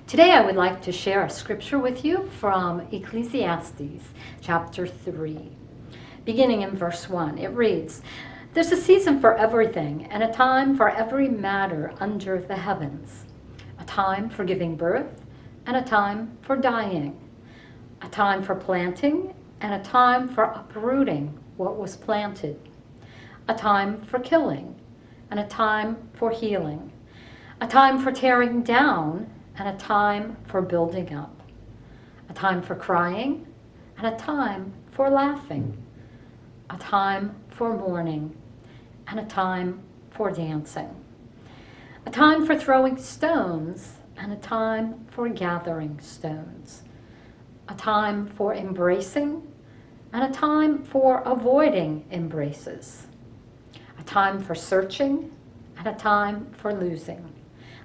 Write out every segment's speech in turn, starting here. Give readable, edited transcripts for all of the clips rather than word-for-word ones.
Today I would like to share a scripture with you from Ecclesiastes chapter 3. Beginning in verse 1, it reads, "There's a season for everything and a time for every matter under the heavens, a time for giving birth and a time for dying, a time for planting and a time for uprooting what was planted, a time for killing and a time for healing, a time for tearing down and a time for building up, a time for crying and a time for laughing, a time for mourning and a time for dancing, a time for throwing stones and a time for gathering stones, a time for embracing and a time for avoiding embraces, a time for searching and a time for losing,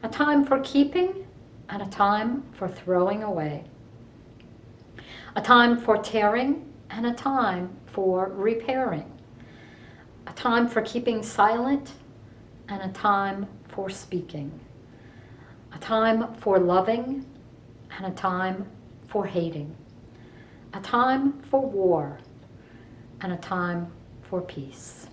a time for keeping and a time for throwing away, a time for tearing and a time for repairing, a time for keeping silent and a time for speaking, a time for loving and a time for hating, a time for war and a time for peace."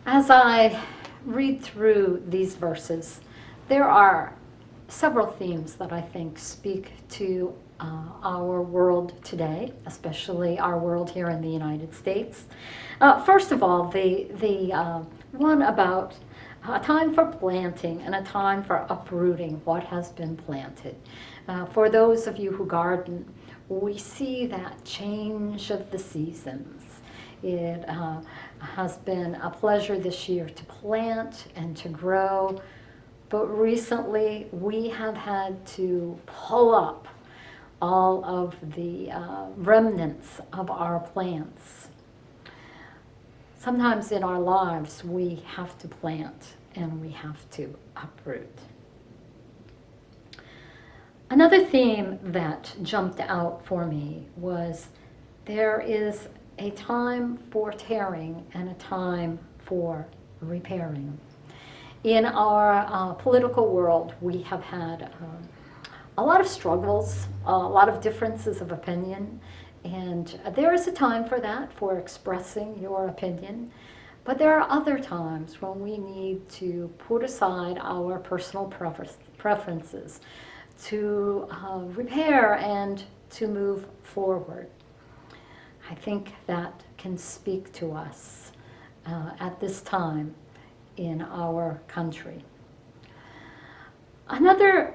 As I read through these verses, there are several themes that I think speak to our world today, especially our world here in the United States. First of all, the one about a time for planting and a time for uprooting what has been planted. For those of you who garden, we see that change of the seasons. It has been a pleasure this year to plant and to grow. But recently, we have had to pull up all of the remnants of our plants. Sometimes in our lives, we have to plant and we have to uproot. Another theme that jumped out for me was there is a time for tearing and a time for repairing. In our political world, we have had a lot of struggles, a lot of differences of opinion, and there is a time for that, for expressing your opinion. But there are other times when we need to put aside our personal preferences to repair and to move forward. I think that can speak to us at this time in our country. Another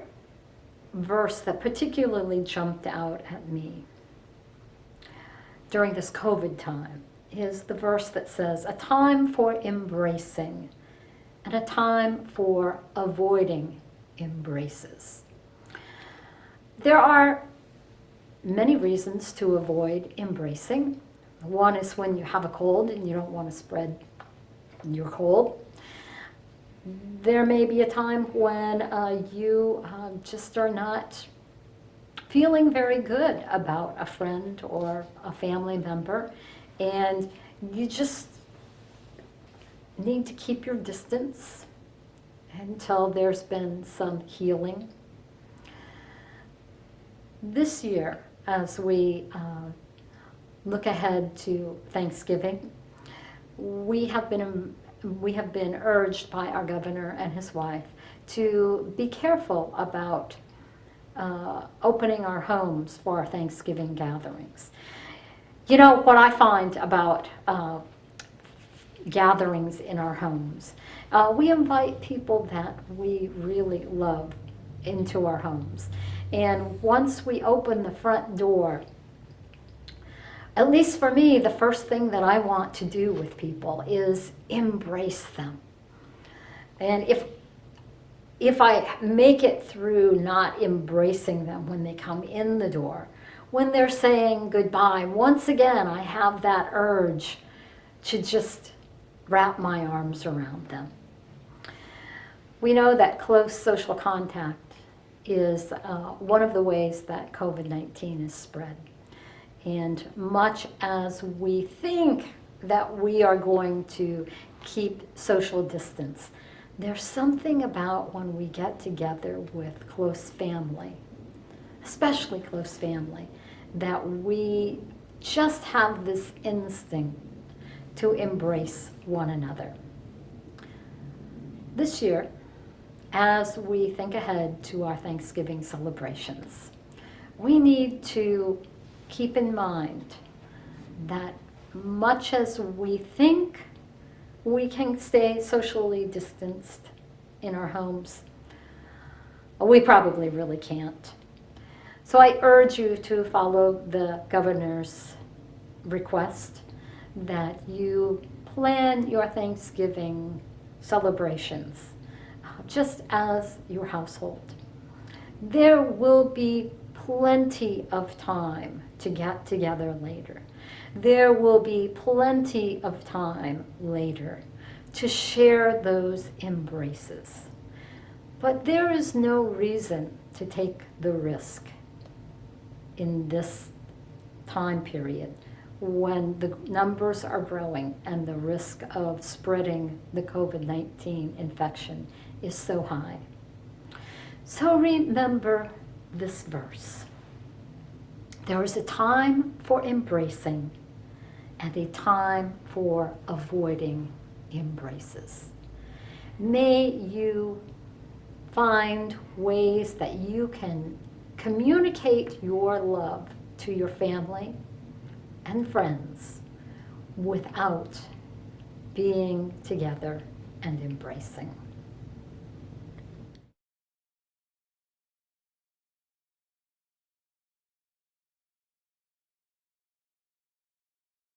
verse that particularly jumped out at me during this COVID time is the verse that says, "A time for embracing and a time for avoiding embraces." There are many reasons to avoid embracing. One is when you have a cold and you don't want to spread your cold. There may be a time when you just are not feeling very good about a friend or a family member, and you just need to keep your distance until there's been some healing. This year, as we look ahead to Thanksgiving, we have been urged by our governor and his wife to be careful about opening our homes for our Thanksgiving gatherings. You know, what I find about gatherings in our homes, we invite people that we really love into our homes. And once we open the front door, at least for me, the first thing that I want to do with people is embrace them. And if I make it through not embracing them when they come in the door, when they're saying goodbye, once again, I have that urge to just wrap my arms around them. We know that close social contact is one of the ways that COVID-19 is spread. And much as we think that we are going to keep social distance, There's something about when we get together with close family, especially close family, that we just have this instinct to embrace one another. This year, as we think ahead to our Thanksgiving celebrations, we need to keep in mind that much as we think we can stay socially distanced in our homes, we probably really can't. So I urge you to follow the governor's request that you plan your Thanksgiving celebrations just as your household. There will be plenty of time to get together later. There will be plenty of time later to share those embraces. But there is no reason to take the risk in this time period when the numbers are growing and the risk of spreading the COVID-19 infection is so high. So remember this verse. There is a time for embracing and a time for avoiding embraces. May you find ways that you can communicate your love to your family and friends without being together and embracing.